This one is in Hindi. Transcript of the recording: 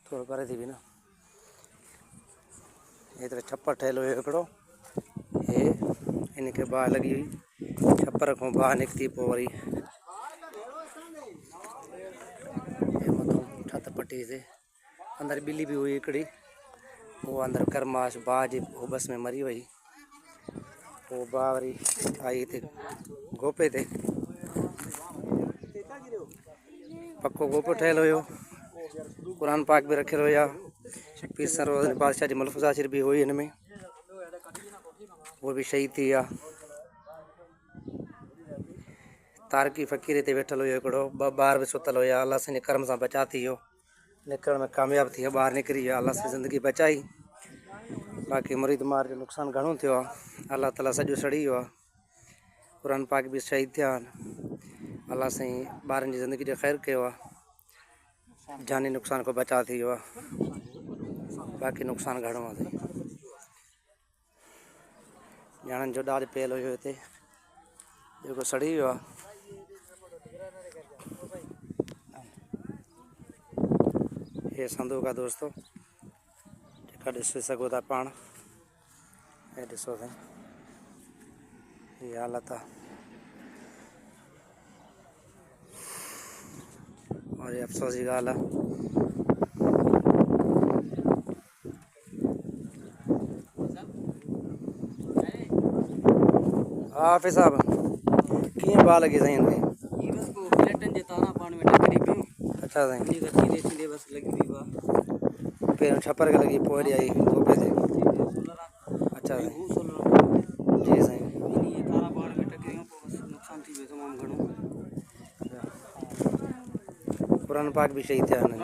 थोड़ा परे थी भी ना इधर छप्पर ठहलो हिकिड़ो हे इनके बाह लगी हुई छप्पर को बाह निकती पोइ वरी मथों छत पटी से अंदर बिल्ली भी हुई हिकिड़ी वो अंदर करमाश बाह जी वो बस में मरी वई वो बाह वरी आई हिते गोपे ते पक्को गोपो ठहियल हुयो क़ुरान पाक भी रखियल हुया पीर सरोवर बादशाह जी मुल्फ़ भी हुई हिन में वो भी शहीद थी विया तारकी फ़क़ीर ते वेठल हुयो हिकिड़ो ॿ ॿार भी सुतल हुया अल्लाह साईं जे करम सां बचा थी वियो निकिरण में कामयाबु थी वियो ॿाहिरि निकिरी विया अल्लाह साईं ज़िंदगी बचाई बाक़ी मुरीद मार जो नुक़सानु घणो थियो आहे अल्लाह ताला सॼो सड़ी वियो आहे क़ुरान पाक भी शहीद थिया आहिनि अल्लाह साईं ॿारनि जी ज़िंदगी जो ख़ैरु कयो आहे जानी नुक़सान को बचा थी वियो आहे बाक़ी नुक़सानु घणो आहे ॼाणनि जो ॾाढ पियल हुयो हिते जेको सड़ी वियो आहे हे संदूक आहे दोस्तो जेका ॾिसी सघो था पाण हे ॾिसो साईं हीअ हालत आहे और ये अफ़सोस जी ॻाल्हि आहे हाँ हाफ़िज़ साहब कीअं बाह लॻी साईं हिनखे अच्छा साईं पहिरियों छप्पर खे लॻी पोइ वरी आई गोपे ते अच्छा साईं जी साईं क़ुरान पाक भी शहीद थिया आहिनि